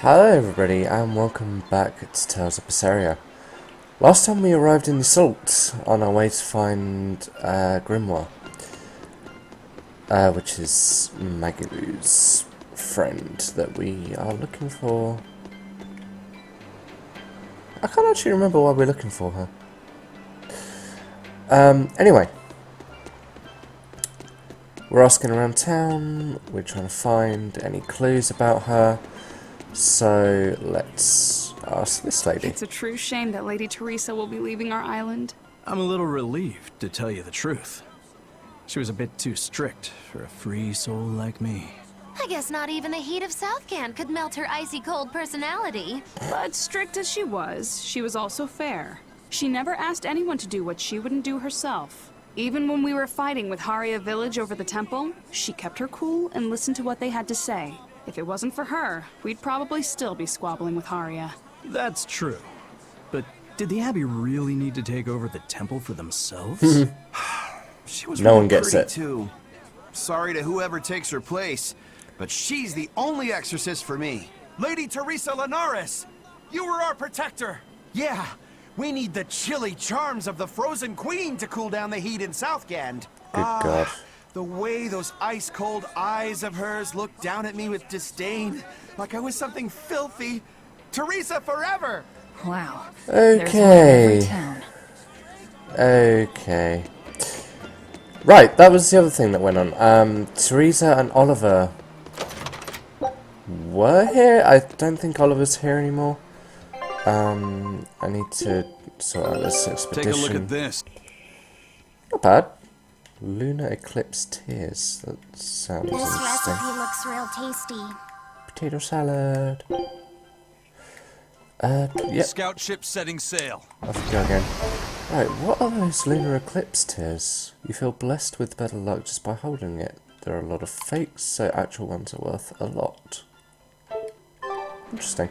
Hello everybody and welcome back to Tales of Berseria. Last time we arrived in the Salt on our way to find Grimoirh, which is Magilou's friend that we are looking for. I can't actually remember why we're looking for her. Anyway, we're asking around town, we're trying to find any clues about her. So let's ask this lady. It's a true shame that Lady Teresa will be leaving our island. I'm a little relieved, to tell you the truth. She was a bit too strict for a free soul like me. I guess not even the heat of Southcan could melt her icy cold personality. But strict as she was also fair. She never asked anyone to do what she wouldn't do herself. Even when we were fighting with Haria village over the temple, she kept her cool and listened to what they had to say. If it wasn't for her, we'd probably still be squabbling with Haria. That's true. But did the Abbey really need to take over the temple for themselves? She was No really one gets pretty it. too. Sorry to whoever takes her place, but she's the only exorcist for me. Lady Teresa Linares! You were our protector! Yeah, we need the chilly charms of the Frozen Queen to cool down the heat in Southgand. Good God. The way those ice-cold eyes of hers looked down at me with disdain, like I was something filthy. Teresa forever! Wow. Okay. Okay. Right, that was the other thing that went on. Teresa and Oliver were here. I don't think Oliver's here anymore. I need to sort out this expedition. Take a look at this. Not bad. Lunar Eclipse Tears. That sounds This interesting. recipe looks real tasty. Potato salad. Yep. Scout ship setting sail. Off we go again. Right, what are those lunar eclipse tears? You feel blessed with better luck just by holding it. There are a lot of fakes, so actual ones are worth a lot. Interesting.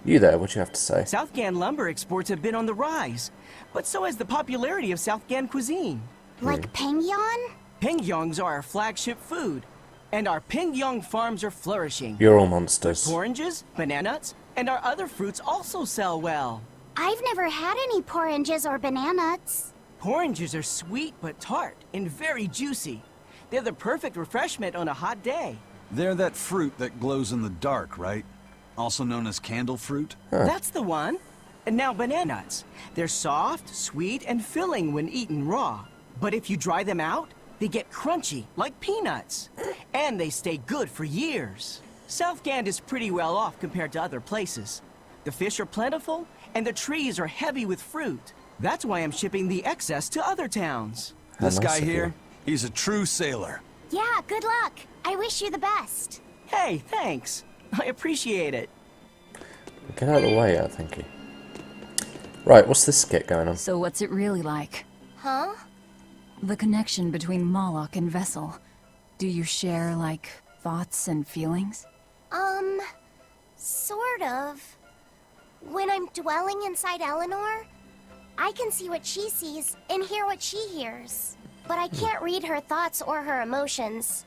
You there, what do you have to say? Southgan lumber exports have been on the rise, but so has the popularity of Southgan cuisine. Like Pengyang? Pingyongs are our flagship food, and our Pingyong farms are flourishing. You're all monsters. Oranges, bananas, and our other fruits also sell well. I've never had any oranges or bananas. Oranges are sweet but tart and very juicy. They're the perfect refreshment on a hot day. They're that fruit that glows in the dark, right? Also known as candle fruit? That's the one. And now bananas. They're soft, sweet, and filling when eaten raw. But if you dry them out, they get crunchy, like peanuts. And they stay good for years. Southgand is pretty well off compared to other places. The fish are plentiful, and the trees are heavy with fruit. That's why I'm shipping the excess to other towns. This nice guy of you. here, he's a true sailor. Yeah, good luck. I wish you the best. Hey, thanks. I appreciate it. Get out of the way, thank you. Right, what's this skit going on? So what's it really like? Huh? The connection between Moloch and Vessel. Do you share, like, thoughts and feelings? Sort of. When I'm dwelling inside Eleanor, I can see what she sees and hear what she hears. But I can't read her thoughts or her emotions.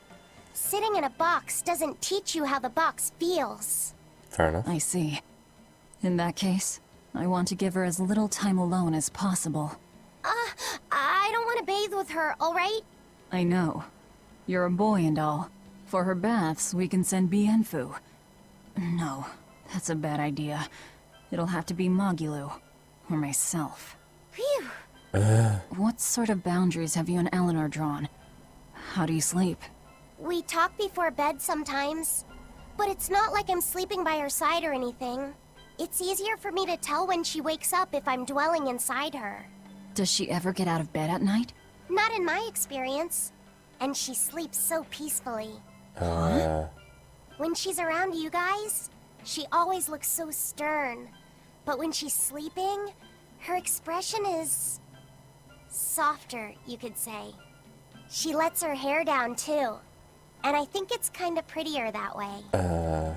Sitting in a box doesn't teach you how the box feels. Fair enough. I see. In that case, I want to give her as little time alone as possible. I don't want to bathe with her, alright? I know. You're a boy and all. For her baths, we can send Bienfu. No, that's a bad idea. It'll have to be Magilou. Or myself. Phew. What sort of boundaries have you and Eleanor drawn? How do you sleep? We talk before bed sometimes. But it's not like I'm sleeping by her side or anything. It's easier for me to tell when she wakes up if I'm dwelling inside her. Does she ever get out of bed at night? Not in my experience. And she sleeps so peacefully. When she's around you guys, she always looks so stern. But when she's sleeping, her expression is softer, you could say. She lets her hair down too. And I think it's kind of prettier that way.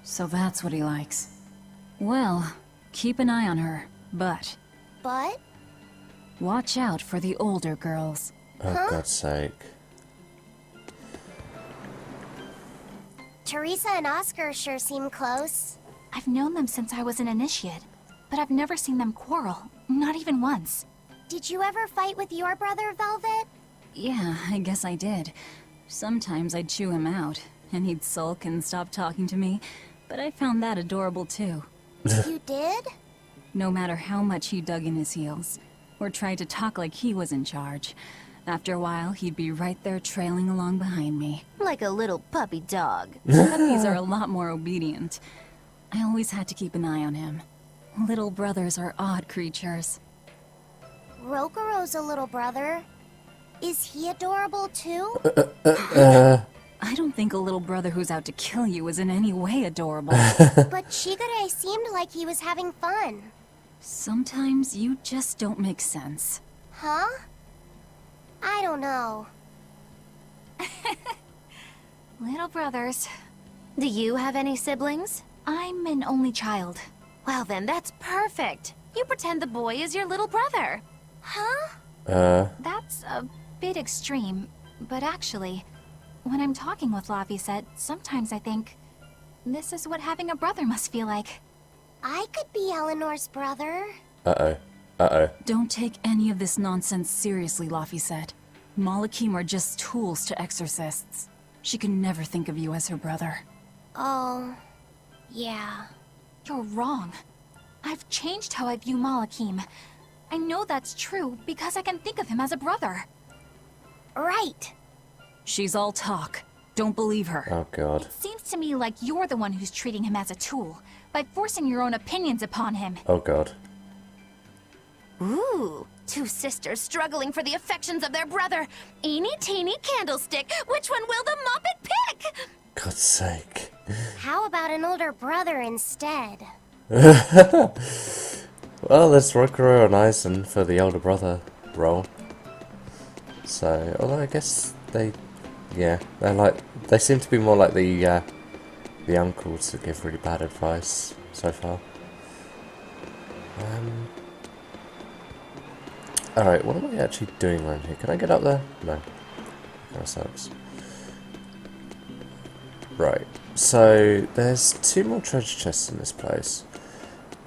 So that's what he likes. Well, keep an eye on her, but But? watch out for the older girls. Oh, God's sake. Teresa and Oscar sure seem close. I've known them since I was an initiate, but I've never seen them quarrel, not even once. Did you ever fight with your brother, Velvet? Yeah, I guess I did. Sometimes I'd chew him out, and he'd sulk and stop talking to me, but I found that adorable too. You did? No matter how much he dug in his heels, or tried to talk like he was in charge, after a while he'd be right there trailing along behind me. Like a little puppy dog. Puppies are a lot more obedient. I always had to keep an eye on him. Little brothers are odd creatures. Rokuro's a little brother. Is he adorable too? I don't think a little brother who's out to kill you is in any way adorable. But Shigure seemed like he was having fun. Sometimes you just don't make sense. Huh? I don't know. Little brothers. Do you have any siblings? I'm an only child. Well then, that's perfect. You pretend the boy is your little brother. Huh? That's a bit extreme, but actually, when I'm talking with Laphicet, sometimes I think, this is what having a brother must feel like. I could be Eleanor's brother. Uh-oh. Uh-oh. Don't take any of this nonsense seriously, Laphicet. Malakim are just tools to exorcists. She can never think of you as her brother. Oh, yeah. You're wrong. I've changed how I view Malakim. I know that's true because I can think of him as a brother. Right. She's all talk. Don't believe her. Oh, God. Seems to me like you're the one who's treating him as a tool, by forcing your own opinions upon him. Oh, God. Ooh, two sisters struggling for the affections of their brother. Eeny teeny candlestick, which one will the Muppet pick? God's sake. How about an older brother instead? Well, there's Rokuro and Aizen for the older brother role. So, although I guess they seem to be more like the uncles that give really bad advice so far. Alright, what am I actually doing around here? Can I get up there? No. That sucks. Right, so there's 2 more treasure chests in this place.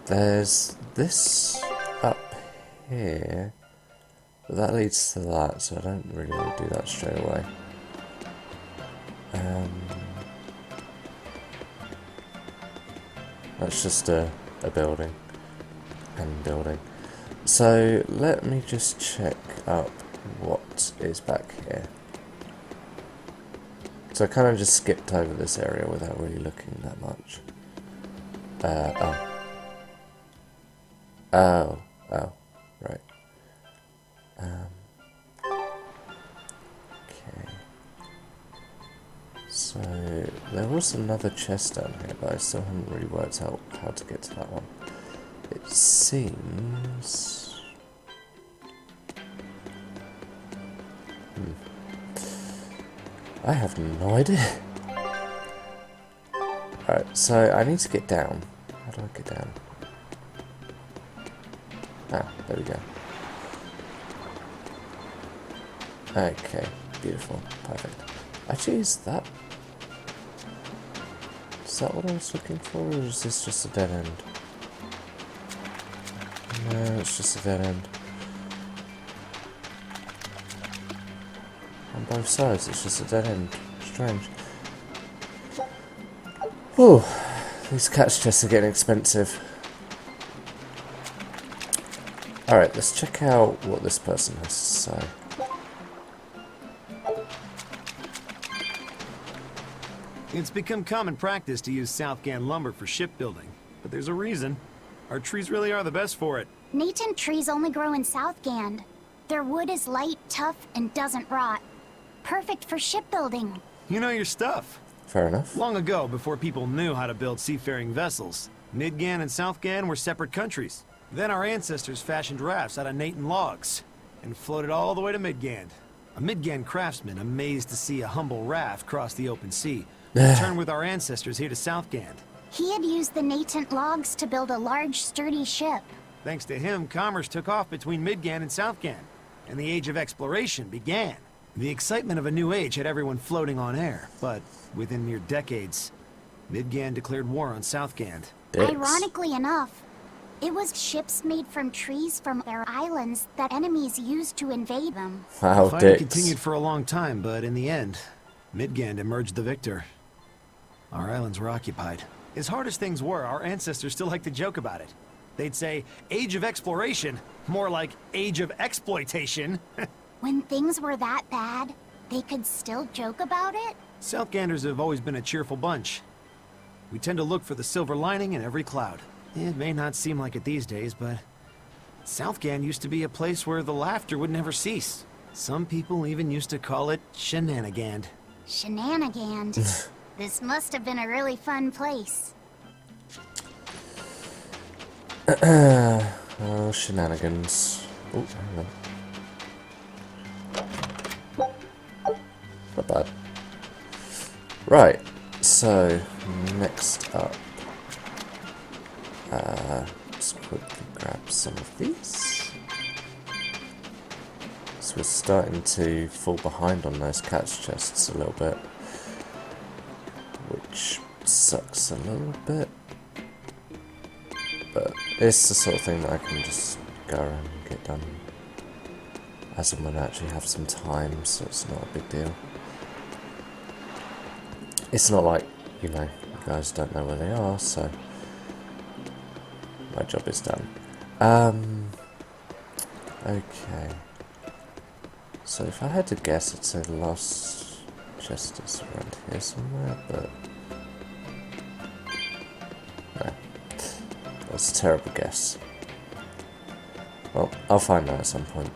There's this up here, but that leads to that, so I don't really want to do that straight away. That's just a building and building. So let me just check up what is back here. So I kind of just skipped over this area without really looking that much. Oh, right. Okay. So there was another chest down here, but I still haven't really worked out how to get to that one. It seems... I have no idea. Alright, so I need to get down. How do I get down? Ah, there we go. Okay, beautiful, perfect. Actually, is that what I was looking for, or is this just a dead end? No, it's just a dead end. On both sides, it's just a dead end. Strange. Whew, these catch chests are getting expensive. Alright, let's check out what this person has to say. It's become common practice to use Southgan lumber for shipbuilding, but there's a reason. Our trees really are the best for it. Natant trees only grow in Southgand. Their wood is light, tough, and doesn't rot. Perfect for shipbuilding. You know your stuff. Fair enough. Long ago, before people knew how to build seafaring vessels, Midgan and Southgan were separate countries. Then our ancestors fashioned rafts out of Natant logs and floated all the way to Midgand. A Midgand craftsman, amazed to see a humble raft cross the open sea, returned with our ancestors here to Southgand. He had used the Natant logs to build a large, sturdy ship. Thanks to him, commerce took off between Midgand and Southgand, and the age of exploration began. The excitement of a new age had everyone floating on air, but within mere decades, Midgand declared war on Southgand. Dicks. Ironically enough, it was ships made from trees from their islands that enemies used to invade them. Wow, Fighting dicks. continued for a long time, but in the end, Midgand emerged the victor. Our islands were occupied. As hard as things were, our ancestors still liked to joke about it. They'd say, age of exploration, more like age of exploitation. When things were that bad, they could still joke about it? Southganders have always been a cheerful bunch. We tend to look for the silver lining in every cloud. It may not seem like it these days, but Southgand used to be a place where the laughter would never cease. Some people even used to call it Shenanigand. Shenanigans. This must have been a really fun place. Oh, shenanigans. Oh, hang on. Not bad. Right, so next up, let's quickly grab some of these. So we're starting to fall behind on those catch chests a little bit, which sucks a little bit. But it's the sort of thing that I can just go around and get done as and when I actually have some time, so it's not a big deal. It's not like, you know, you guys don't know where they are, so my job is done. Okay. So if I had to guess, I'd say the last chest is around here somewhere, but no. That's a terrible guess. Well, I'll find out at some point.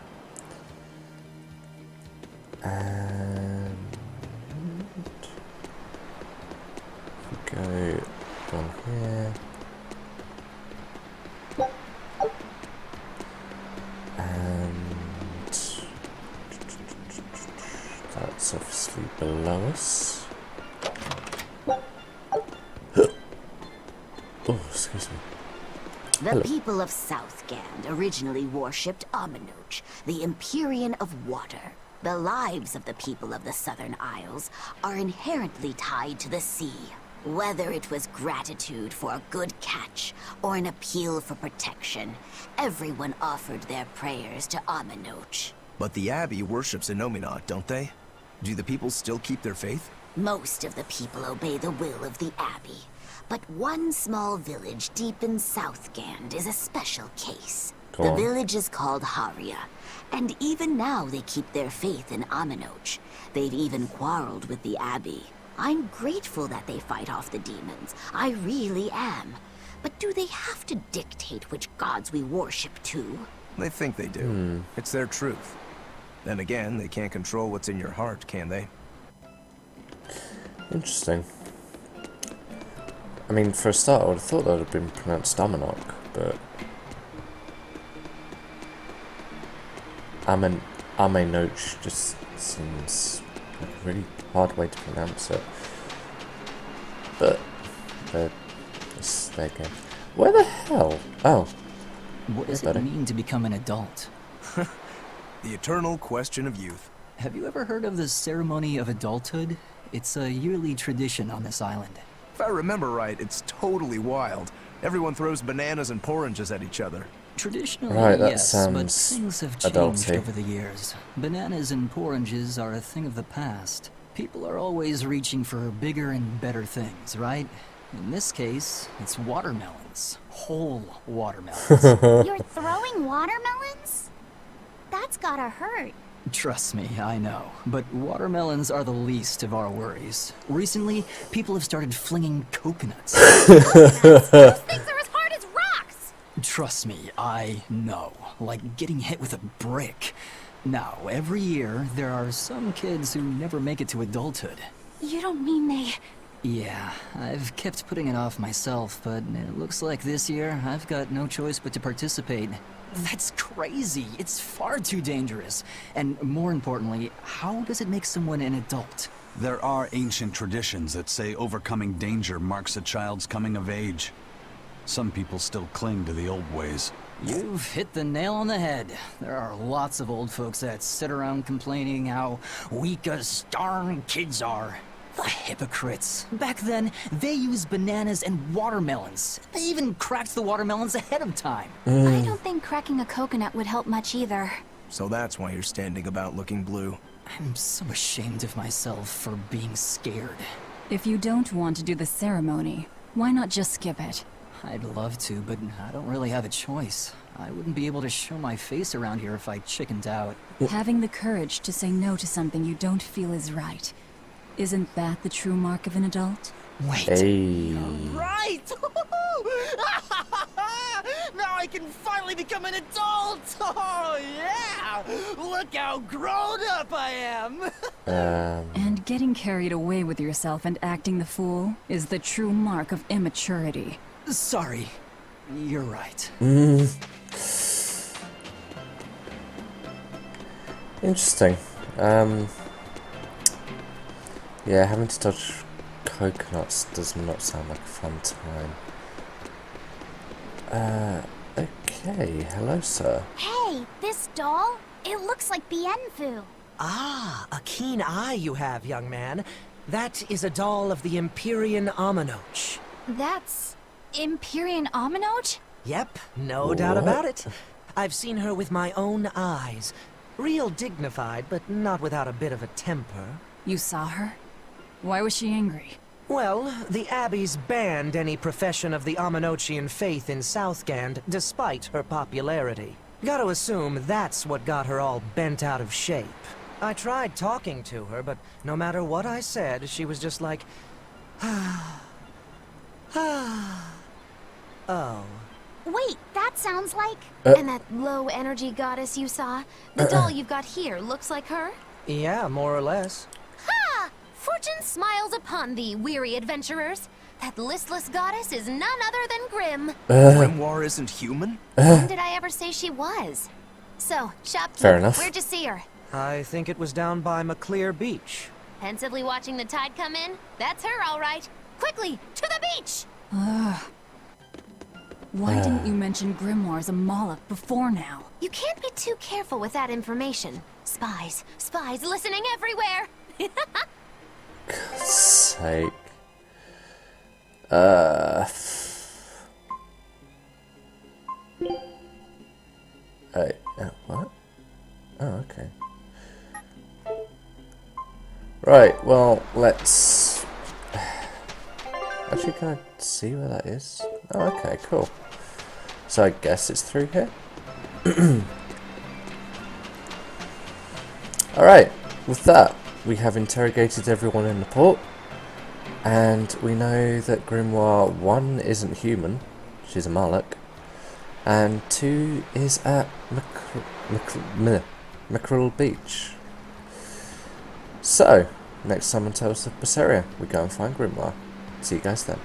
And if we go down here. And that's obviously below us. Oh, excuse me. The Hello. people of Southgand originally worshipped Amenoch, the Empyrean of Water. The lives of the people of the Southern Isles are inherently tied to the sea. Whether it was gratitude for a good catch or an appeal for protection, everyone offered their prayers to Amenoch. But the Abbey worships Innominat, don't they? Do the people still keep their faith? Most of the people obey the will of the Abbey. But one small village deep in Southgand is a special case. Go The on. village is called Haria, and even now they keep their faith in Amenoch. They've even quarreled with the Abbey. I'm grateful that they fight off the demons. I really am. But do they have to dictate which gods we worship too? They think they do. It's their truth. Then again, they can't control what's in your heart, can they? Interesting. I mean, for a start, I would have thought that would have been pronounced Amenoch, but Amenoch just seems like a really hard way to pronounce it. But there you go. Where the hell? Oh, What does Hey, it buddy. mean to become an adult? The eternal question of youth. Have you ever heard of the ceremony of adulthood? It's a yearly tradition on this island. If I remember right, it's totally wild. Everyone throws bananas and oranges at each other. Traditionally, Right, that yes, but sounds things have changed adulty. over the years. Bananas and oranges are a thing of the past. People are always reaching for bigger and better things, right? In this case, it's watermelons. Whole watermelons. You're throwing watermelons? That's gotta hurt. Trust me, I know. But watermelons are the least of our worries. Recently, people have started flinging coconuts. Those things are as hard as rocks! Trust me, I know. Like getting hit with a brick. Now, every year, there are some kids who never make it to adulthood. You don't mean they... Yeah, I've kept putting it off myself, but it looks like this year I've got no choice but to participate. That's crazy. It's far too dangerous. And more importantly, how does it make someone an adult? There are ancient traditions that say overcoming danger marks a child's coming of age. Some people still cling to the old ways. You've hit the nail on the head. There are lots of old folks that sit around complaining how weak us darn kids are. The hypocrites. Back then, they used bananas and watermelons. They even cracked the watermelons ahead of time. I don't think cracking a coconut would help much either. So that's why you're standing about looking blue. I'm so ashamed of myself for being scared. If you don't want to do the ceremony, why not just skip it? I'd love to, but I don't really have a choice. I wouldn't be able to show my face around here if I chickened out. Having the courage to say no to something you don't feel is right. Isn't that the true mark of an adult? Wait. Hey. Right! Now I can finally become an adult! Oh, yeah! Look how grown up I am! And getting carried away with yourself and acting the fool is the true mark of immaturity. Sorry. You're right. Interesting. Yeah, having to dodge coconuts does not sound like a fun time. Okay, hello, sir. Hey, this doll? It looks like Bienfu. Ah, a keen eye you have, young man. That is a doll of the Empyrean Aminoch. That's Empyrean Aminoch? Yep, no doubt about it. I've seen her with my own eyes. Real dignified, but not without a bit of a temper. You saw her? Why was she angry? Well, the Abbeys banned any profession of the Aminochian faith in Southgand, despite her popularity. Gotta assume that's what got her all bent out of shape. I tried talking to her, but no matter what I said, she was just like, oh. Wait, that sounds like... And that low-energy goddess you saw? The doll you've got here looks like her? Yeah, more or less. Ha! Fortune smiles upon thee, weary adventurers. That listless goddess is none other than Grim. Grimoirh isn't human? When did I ever say she was? So, shopkeep, Fair enough. where'd you see her? I think it was down by McClear Beach. Pensively watching the tide come in? That's her, all right. Quickly, to the beach! Why didn't you mention Grimoirh as a Moloch before now? You can't be too careful with that information. Spies, listening everywhere! God's sake. What? Oh, okay. Right, well, let's... Actually, can I see where that is? Oh, okay, cool. So I guess it's through here? Alright, with that, we have interrogated everyone in the port. And we know that Grimoirh 1 isn't human, she's a Moloch. And 2 is at Mackerel Beach. So, next time on Tales of Berseria, we go and find Grimoirh. See you guys then.